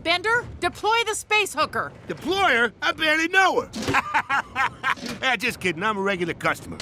Bender, deploy the space hooker. Deploy her? I barely know her. Just kidding, I'm a regular customer.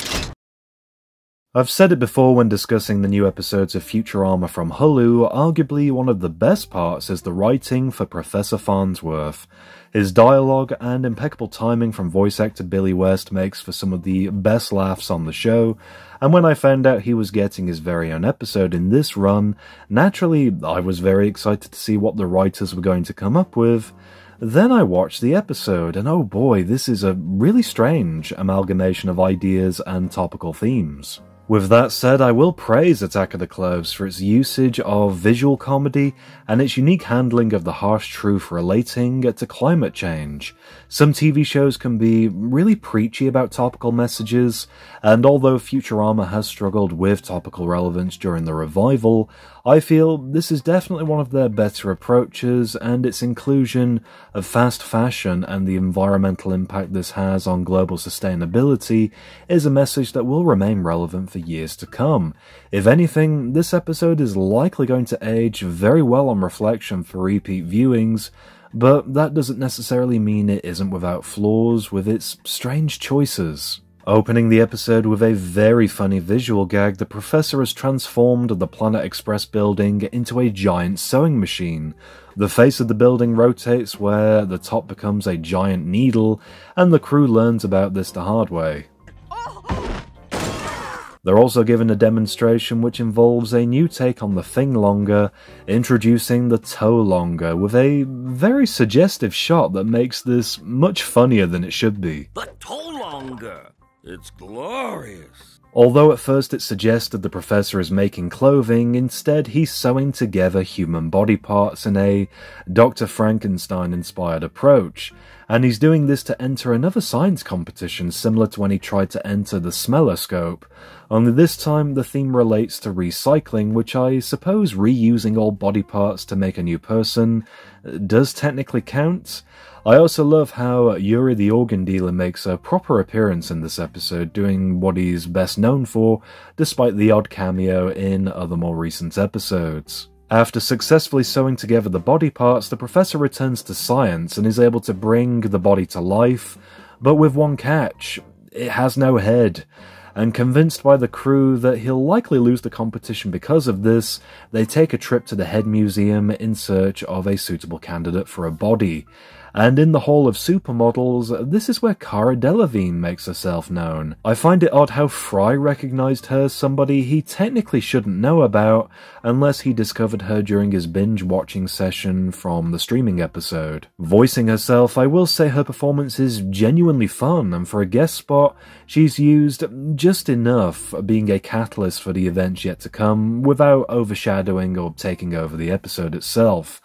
I've said it before when discussing the new episodes of Futurama from Hulu, arguably one of the best parts is the writing for Professor Farnsworth. His dialogue and impeccable timing from voice actor Billy West makes for some of the best laughs on the show, and when I found out he was getting his very own episode in this run, naturally I was very excited to see what the writers were going to come up with. Then I watched the episode, and oh boy, this is a really strange amalgamation of ideas and topical themes. With that said, I will praise Attack of the Clones for its usage of visual comedy and its unique handling of the harsh truth relating to climate change. Some TV shows can be really preachy about topical messages, and although Futurama has struggled with topical relevance during the revival, I feel this is definitely one of their better approaches, and its inclusion of fast fashion and the environmental impact this has on global sustainability is a message that will remain relevant for years to come. If anything, this episode is likely going to age very well on reflection for repeat viewings, but that doesn't necessarily mean it isn't without flaws with its strange choices. Opening the episode with a very funny visual gag, the professor has transformed the Planet Express building into a giant sewing machine. The face of the building rotates where the top becomes a giant needle, and the crew learns about this the hard way. They're also given a demonstration which involves a new take on the thing longer, introducing the toe longer with a very suggestive shot that makes this much funnier than it should be. The toe longer. It's glorious. Although at first it suggested the professor is making clothing, instead he's sewing together human body parts in a Dr. Frankenstein-inspired approach, and he's doing this to enter another science competition similar to when he tried to enter the Smelloscope, only this time the theme relates to recycling, which I suppose reusing old body parts to make a new person does technically count. I also love how Yuri the organ dealer makes a proper appearance in this episode, doing what he's best known for, despite the odd cameo in other more recent episodes. After successfully sewing together the body parts, the professor returns to science and is able to bring the body to life, but with one catch: it has no head. And convinced by the crew that he'll likely lose the competition because of this, they take a trip to the Head Museum in search of a suitable candidate for a body. And in the Hall of Supermodels, this is where Cara Delevingne makes herself known. I find it odd how Fry recognized her as somebody he technically shouldn't know about, unless he discovered her during his binge-watching session from the streaming episode. Voicing herself, I will say her performance is genuinely fun, and for a guest spot, she's used just enough, being a catalyst for the events yet to come, without overshadowing or taking over the episode itself.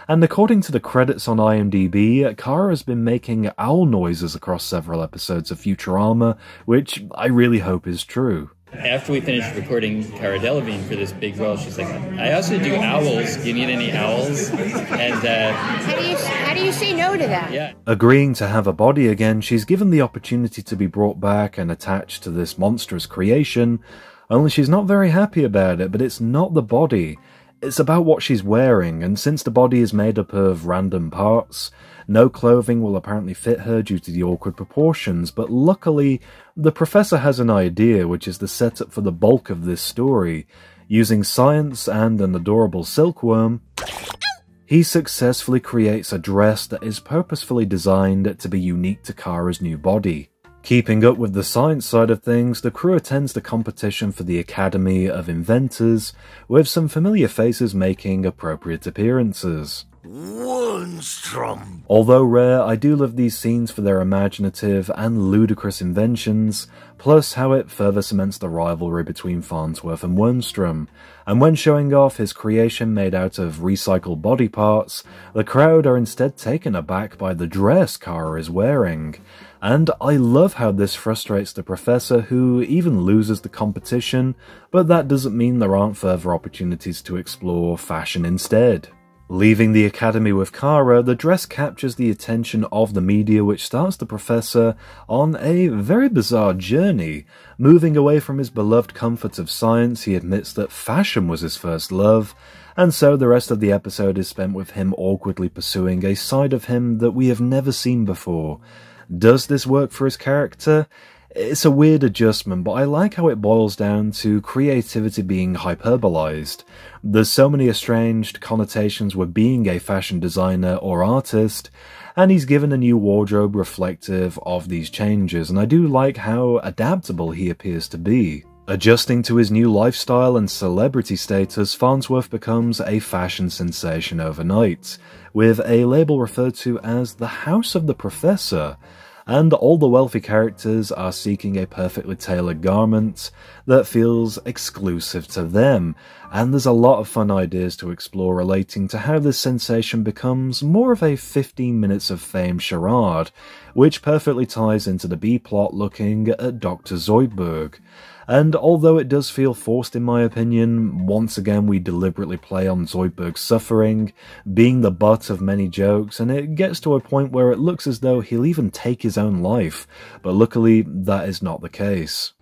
And according to the credits on IMDb, Cara has been making owl noises across several episodes of Futurama, which I really hope is true. After we finished recording Cara Delevingne for this big role, she's like, I also do owls. Do you need any owls? And how do you say no to that? Yeah. Agreeing to have a body again, she's given the opportunity to be brought back and attached to this monstrous creation, only she's not very happy about it, but it's not the body. It's about what she's wearing, and since the body is made up of random parts, no clothing will apparently fit her due to the awkward proportions, but luckily, the professor has an idea, which is the setup for the bulk of this story. Using science and an adorable silkworm, he successfully creates a dress that is purposefully designed to be unique to Kara's new body. Keeping up with the science side of things, the crew attends the competition for the Academy of Inventors, with some familiar faces making appropriate appearances. Wonstrom. Although rare, I do love these scenes for their imaginative and ludicrous inventions, plus how it further cements the rivalry between Farnsworth and Wernstrom. And when showing off his creation made out of recycled body parts, the crowd are instead taken aback by the dress Kara is wearing. And I love how this frustrates the professor, who even loses the competition, but that doesn't mean there aren't further opportunities to explore fashion instead. Leaving the academy with Kara, the dress captures the attention of the media, which starts the professor on a very bizarre journey. Moving away from his beloved comforts of science, he admits that fashion was his first love, and so the rest of the episode is spent with him awkwardly pursuing a side of him that we have never seen before. Does this work for his character? It's a weird adjustment, but I like how it boils down to creativity being hyperbolized. There's so many estranged connotations with being a fashion designer or artist, and he's given a new wardrobe reflective of these changes, and I do like how adaptable he appears to be. Adjusting to his new lifestyle and celebrity status, Farnsworth becomes a fashion sensation overnight, with a label referred to as the House of the Professor, and all the wealthy characters are seeking a perfectly tailored garment that feels exclusive to them, and there's a lot of fun ideas to explore relating to how this sensation becomes more of a 15 minutes of fame charade, which perfectly ties into the B-plot looking at Dr. Zoidberg. And although it does feel forced in my opinion, once again we deliberately play on Zoidberg's suffering, being the butt of many jokes, and it gets to a point where it looks as though he'll even take his own life, but luckily that is not the case.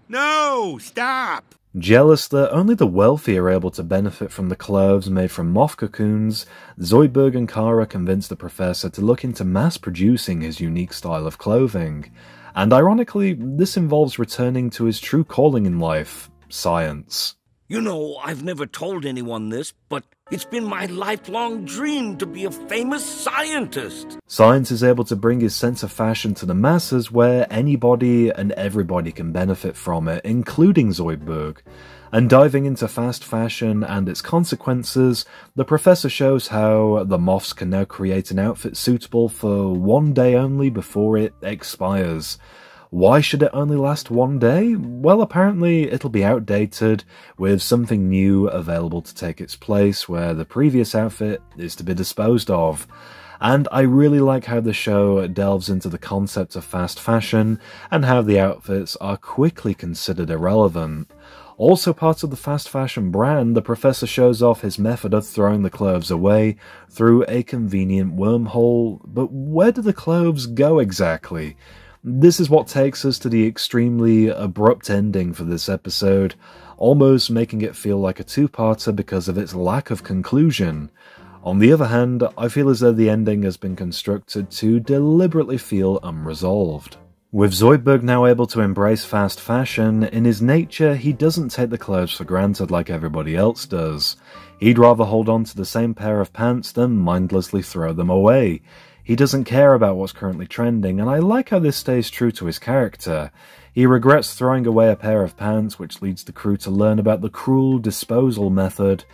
No, stop! Jealous that only the wealthy are able to benefit from the clothes made from moth cocoons, Zoidberg and Kara convince the professor to look into mass-producing his unique style of clothing. And ironically, this involves returning to his true calling in life, science. You know, I've never told anyone this, but it's been my lifelong dream to be a famous scientist. Science is able to bring his sense of fashion to the masses where anybody and everybody can benefit from it, including Zoidberg. And diving into fast fashion and its consequences, the professor shows how the moths can now create an outfit suitable for one day only before it expires. Why should it only last one day? Well, apparently it'll be outdated, with something new available to take its place where the previous outfit is to be disposed of. And I really like how the show delves into the concept of fast fashion and how the outfits are quickly considered irrelevant. Also part of the fast fashion brand, the professor shows off his method of throwing the clothes away through a convenient wormhole, but where do the clothes go exactly? This is what takes us to the extremely abrupt ending for this episode, almost making it feel like a two-parter because of its lack of conclusion. On the other hand, I feel as though the ending has been constructed to deliberately feel unresolved. With Zoidberg now able to embrace fast fashion, in his nature he doesn't take the clothes for granted like everybody else does. He'd rather hold on to the same pair of pants than mindlessly throw them away. He doesn't care about what's currently trending, and I like how this stays true to his character. He regrets throwing away a pair of pants, which leads the crew to learn about the cruel disposal method,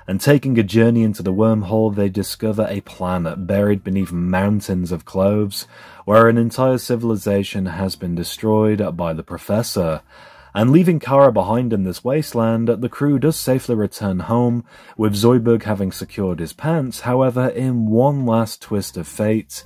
and taking a journey into the wormhole, they discover a planet buried beneath mountains of clothes, where an entire civilization has been destroyed by the professor. And leaving Kara behind in this wasteland, the crew does safely return home, with Zoidberg having secured his pants. However, in one last twist of fate,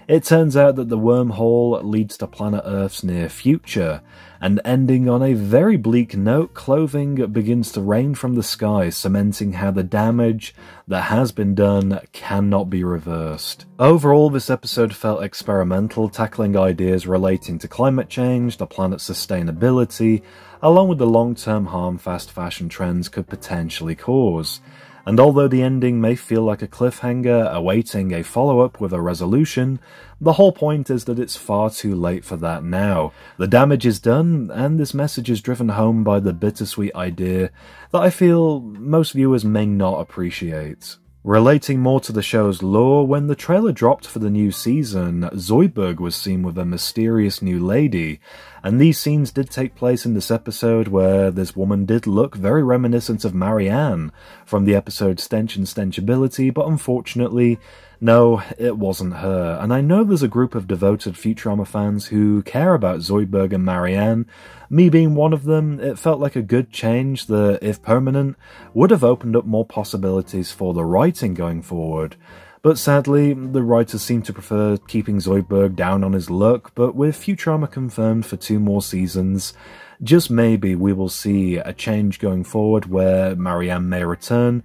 it turns out that the wormhole leads to planet Earth's near future, and ending on a very bleak note, clothing begins to rain from the sky, cementing how the damage that has been done cannot be reversed. Overall, this episode felt experimental, tackling ideas relating to climate change, the planet's sustainability, along with the long-term harm fast fashion trends could potentially cause. And although the ending may feel like a cliffhanger awaiting a follow-up with a resolution, the whole point is that it's far too late for that now. The damage is done, and this message is driven home by the bittersweet idea that I feel most viewers may not appreciate. Relating more to the show's lore, when the trailer dropped for the new season, Zoidberg was seen with a mysterious new lady, and these scenes did take place in this episode where this woman did look very reminiscent of Marianne from the episode Stench and Stenchability, but unfortunately, no, it wasn't her. And I know there's a group of devoted Futurama fans who care about Zoidberg and Marianne. Me being one of them, it felt like a good change that, if permanent, would have opened up more possibilities for the writing going forward. But sadly, the writers seem to prefer keeping Zoidberg down on his luck, but with Futurama confirmed for 2 more seasons, just maybe we will see a change going forward where Marianne may return.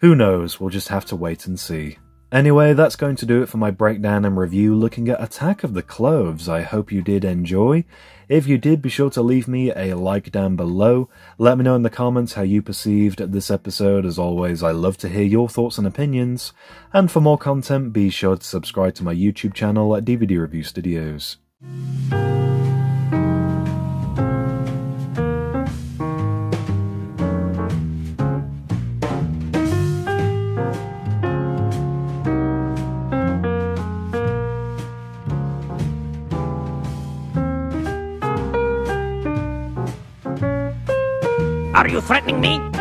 Who knows, we'll just have to wait and see. Anyway, that's going to do it for my breakdown and review looking at Attack of the Cloves. I hope you did enjoy. If you did, be sure to leave me a like down below. Let me know in the comments how you perceived this episode. As always, I love to hear your thoughts and opinions. And for more content, be sure to subscribe to my YouTube channel at DVD Review Studios. Are you threatening me?